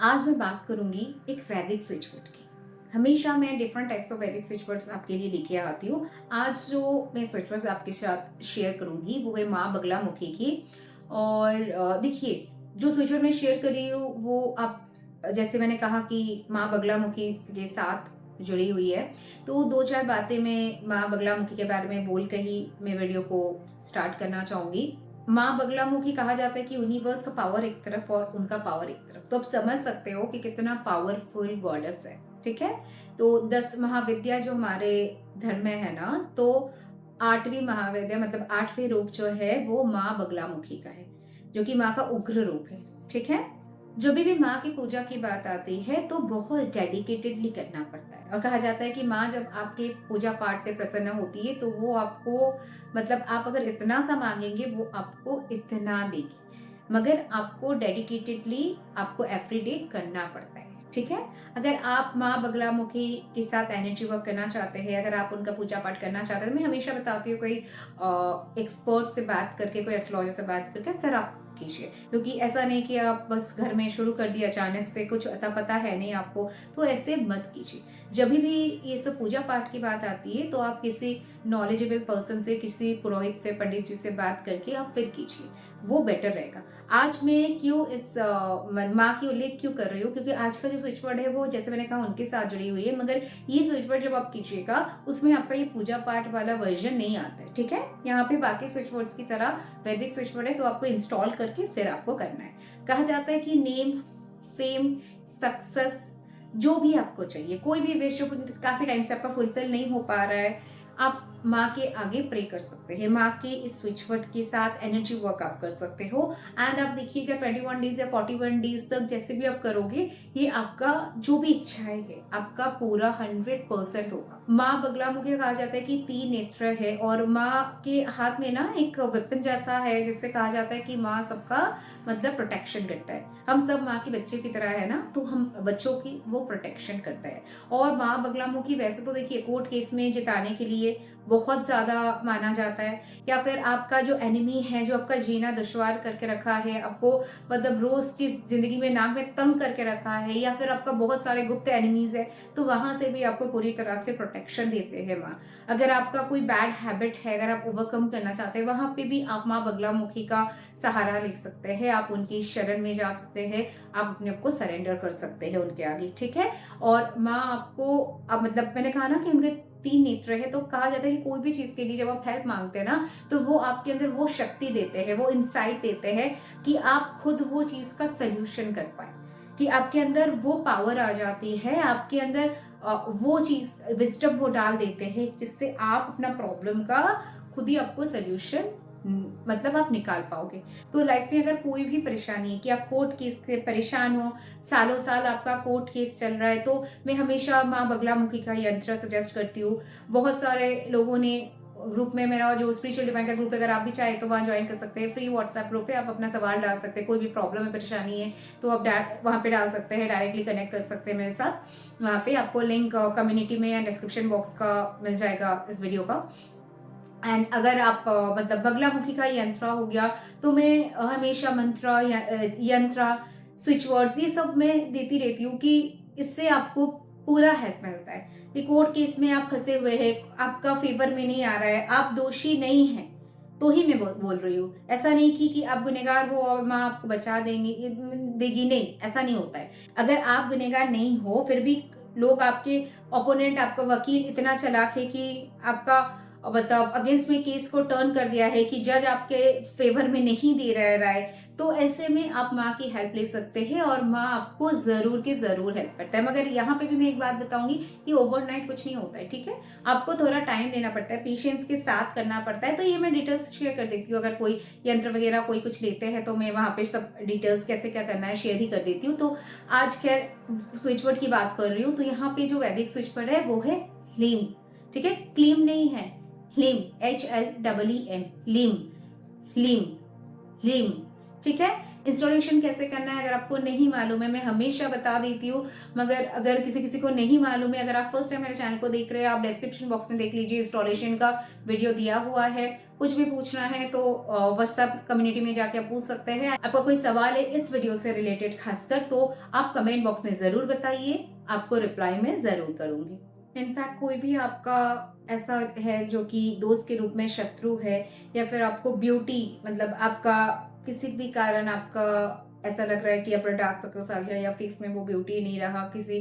आज मैं बात करूंगी एक वैदिक स्विच वर्ड की। हमेशा मैं डिफरेंट टाइप्स ऑफ वैदिक स्विच वर्ड्स आपके लिए लेके आती हूँ। आज जो मैं स्विच वर्ड्स आपके साथ शेयर करूंगी वो है माँ बगलामुखी की। और देखिए, जो स्विच वर्ड मैं शेयर कर रही हूँ वो आप, जैसे मैंने कहा कि माँ बगलामुखी के साथ जुड़ी हुई है, तो दो चार बातें मैं माँ बगलामुखी के बारे में बोल कर ही मैं वीडियो को स्टार्ट करना चाहूंगी। माँ बगलामुखी कहा जाता है कि यूनिवर्स का पावर एक तरफ और उनका पावर एक तरफ, तो आप समझ सकते हो कि कितना पावरफुल गॉडेस है। ठीक है, तो 10 महाविद्या जो हमारे धर्म में है ना, तो 8वीं महाविद्या मतलब 8वें रूप जो है वो माँ बगलामुखी का है, जो कि माँ का उग्र रूप है। ठीक है, जब भी माँ की पूजा की बात आती है तो बहुत डेडिकेटेडली करना पड़ता है, और कहा जाता है कि माँ जब आपके पूजा पाठ से प्रसन्न होती है तो वो आपको, मतलब आप अगर इतना सा मांगेंगे वो आपको इतना देगी, मगर आपको डेडिकेटेडली आपको एवरीडे करना पड़ता है। ठीक है, अगर आप माँ बगलामुखी के साथ एनर्जी वर्क करना चाहते हैं, अगर आप उनका पूजा पाठ करना चाहते हैं, तो मैं हमेशा बताती हूँ कोई एक्सपर्ट से बात करके, कोई एस्ट्रोलॉजर से बात करके फिर आप कीजिए, क्योंकि ऐसा नहीं कि आप बस घर में शुरू कर दिया अचानक से, कुछ अता पता है नहीं आपको, तो ऐसे मत कीजिए। जब भी ये सब पूजा पाठ की बात आती है तो आप किसी नॉलेजेबल पर्सन से, किसी पुरोहित से, पंडित जी से बात करके आप फिर कीजिए, वो बेटर रहेगा। आज मैं क्यों इस माँ की उल्लेख क्यों कर रही हूँ, क्योंकि आज का जो स्विच वर्ड है वो, जैसे मैंने कहा, उनके साथ जुड़ी हुई है, मगर ये स्विच वर्ड जब आप कीजिएगा उसमें आपका ये पूजा पाठ वाला वर्जन नहीं आता है। ठीक है, यहाँ पे बाकी स्विच वर्ड्स की तरह वैदिक स्विच वर्ड है, तो आपको इंस्टॉल करके फिर आपको करना है। कहा जाता है कि नेम, फेम, सक्सेस, जो भी आपको चाहिए, कोई भी विश जो काफी टाइम से आपका फुलफिल नहीं हो पा रहा है, आप माँ के आगे प्रे कर सकते हैं, माँ के इस स्विच वर्ड के साथ एनर्जी वर्क आप कर सकते हो। एंड आप देखिएगा 21 डेज या 41 डेज तक जैसे भी आप करोगे, ये आपका जो भी इच्छाएं है आपका पूरा 100% होगा। माँ बगलामुखी कहा जाता है कि 3 नेत्र है, और माँ के हाथ में ना एक वेपन जैसा है, जिससे कहा जाता है कि माँ सबका मतलब प्रोटेक्शन करता है। हम सब माँ के बच्चे की तरह है ना, तो हम बच्चों की वो प्रोटेक्शन करता है। और माँ बगलामुखी वैसे तो देखिए कोर्ट केस में जिताने के लिए बहुत ज्यादा माना जाता है, या फिर आपका जो एनिमी है, जो आपका जीना दुश्वार करके रखा है, आपको मतलब रोज की जिंदगी में नाक में तंग करके रखा है, या फिर आपका बहुत सारे गुप्त एनिमीज है, तो वहां से भी आपको पूरी तरह से प्रोटेक्शन देते हैं माँ। अगर आपका कोई बैड हैबिट है, अगर आप ओवरकम करना चाहते हैं, वहां पे भी आप माँ बगलामुखी का सहारा ले सकते हैं, आप उनकी शरण में जा सकते हैं, आप अपने आप को सरेंडर कर सकते हैं उनके आगे। ठीक है, और माँ आपको, अब मतलब मैंने कहा ना कि उनके 3 नेत्र है, तो कहा जाता है कि कोई भी चीज के लिए जब आप हेल्प मांगते हैं ना, तो वो आपके अंदर वो शक्ति देते हैं, वो इंसाइट देते हैं कि आप खुद वो चीज का सोल्यूशन कर पाए, कि आपके अंदर वो पावर आ जाती है, आपके अंदर वो चीज विजडम वो डाल देते हैं, जिससे आप अपना प्रॉब्लम का खुद ही आपको सोल्यूशन मतलब आप निकाल पाओगे। तो लाइफ में अगर कोई भी परेशानी है कि आप कोर्ट केस से परेशान हो, सालों साल आपका कोर्ट केस चल रहा है, तो मैं हमेशा माँ बगलामुखी का यंत्र सजेस्ट करती हूँ। बहुत सारे लोगों ने ग्रुप में, मेरा जो स्पिरिचुअल डिवाइन का ग्रुप है, अगर आप भी चाहे तो वहाँ ज्वाइन कर सकते हैं, फ्री व्हाट्सएप ग्रुप है, आप अपना सवाल डाल सकते हैं, कोई भी प्रॉब्लम है, परेशानी है, तो आप वहाँ पे डाल सकते हैं, डायरेक्टली कनेक्ट कर सकते हैं मेरे साथ। वहाँ पे आपको लिंक कम्युनिटी में या डिस्क्रिप्शन बॉक्स का मिल जाएगा इस वीडियो का। एंड अगर आप मतलब बगलामुखी का यंत्र हो गया, तो मैं हमेशा मंत्र यंत्र, स्विच वर्ड्स, ये सब मैं देती रहती हूँ कि इससे आपको पूरा हेल्प मिलता है कि कोर्ट केस में आप फंसे हुए हैं, आपका फेवर में नहीं आ रहा है, आप दोषी नहीं हैं, तो ही मैं बोल रही हूँ। ऐसा नहीं कि आप गुनहगार हो और माँ आपको बचा देगी, नहीं, ऐसा नहीं होता है। अगर आप गुनहगार नहीं हो फिर भी लोग, आपके ओपोनेंट, आपका वकील इतना चालाक है कि आपका मतलब अगेंस्ट में केस को टर्न कर दिया है, कि जज आपके फेवर में नहीं दे रहा है राय, तो ऐसे में आप माँ की हेल्प ले सकते हैं, और माँ आपको जरूर के जरूर हेल्प करता है। मगर यहाँ पे भी मैं एक बात बताऊंगी कि ओवरनाइट कुछ नहीं होता है। ठीक है, आपको थोड़ा टाइम देना पड़ता है, पेशेंस के साथ करना पड़ता है, तो ये मैं डिटेल्स शेयर कर देती हूँ। अगर कोई यंत्र वगैरह कोई कुछ लेते हैं तो मैं वहां पे सब डिटेल्स कैसे क्या करना है शेयर ही कर देती हूँ। तो आज खैर स्विच वर्ड की बात कर रही हूँ, तो यहाँ पे जो वैदिक स्विच वर्ड है वो है ह्लीम। ठीक है, क्लीम नहीं है, ह्लीम, HLEEM, ह्लीम, ह्लीम, ह्लीम। ठीक है, इंस्टॉलेशन कैसे करना है अगर आपको नहीं मालूम है, मैं हमेशा बता देती हूँ, मगर अगर किसी किसी को नहीं मालूम है, अगर आप फर्स्ट टाइम मेरे चैनल को देख रहे हैं, आप डिस्क्रिप्शन बॉक्स में देख लीजिए, इंस्टॉलेशन का वीडियो दिया हुआ है। कुछ भी पूछना है तो व्हाट्सएप कम्युनिटी में जाके आप पूछ सकते हैं। आपका कोई सवाल है इस वीडियो से रिलेटेड खासकर, तो आप कमेंट बॉक्स में जरूर बताइए, आपको रिप्लाई में जरूर करूंगी। इनफैक्ट कोई भी आपका ऐसा है जो कि दोस्त के रूप में शत्रु है, या फिर आपको ब्यूटी मतलब आपका किसी भी कारण आपका ऐसा लग रहा है कि अपना डार्क सर्कल्स आ गया या फेस में वो ब्यूटी नहीं रहा, किसी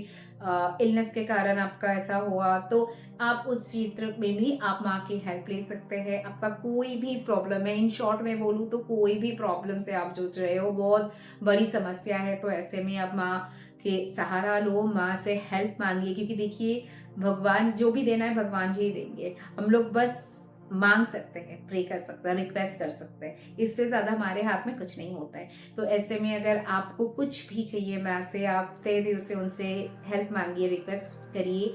इलनेस के कारण आपका ऐसा हुआ, तो आप उस क्षेत्र में भी आप माँ की हेल्प ले सकते हैं। आपका कोई भी प्रॉब्लम है, इन शॉर्ट में बोलूँ तो कोई भी प्रॉब्लम से आप जूझ रहे हो, बहुत बड़ी समस्या है, तो ऐसे में आप माँ के सहारा लो, माँ से हेल्प मांगिए, क्योंकि देखिए भगवान जो भी देना है भगवान जी ही देंगे। हम लोग बस मांग सकते हैं, प्रे कर सकते हैं, रिक्वेस्ट कर सकते हैं, इससे ज्यादा हमारे हाथ में कुछ नहीं होता है। तो ऐसे में अगर आपको कुछ भी चाहिए माँ से, आप तहे दिल से उनसे हेल्प मांगिए, रिक्वेस्ट करिए।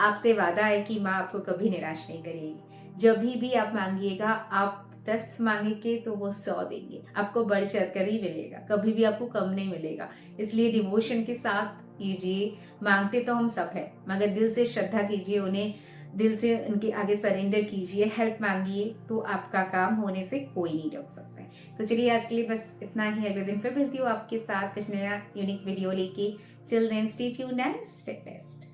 आपसे वादा है कि माँ आपको कभी निराश नहीं करेगी। जब भी आप मांगिएगा, आप 10 मांगेंगे तो वो 100 देंगे, आपको बढ़ चढ़ कर ही मिलेगा, कभी भी आपको कम नहीं मिलेगा। इसलिए डिवोशन के साथ कीजिए। मांगते तो हम सब है, मगर दिल से श्रद्धा कीजिए, उन्हें दिल से उनके आगे सरेंडर कीजिए, हेल्प मांगिए, तो आपका काम होने से कोई नहीं रोक सकता है। तो चलिए आज के लिए बस इतना ही, अगले दिन फिर मिलती हूँ आपके साथ कुछ नया यूनिक वीडियो लेके। Till then stay tuned and stay best.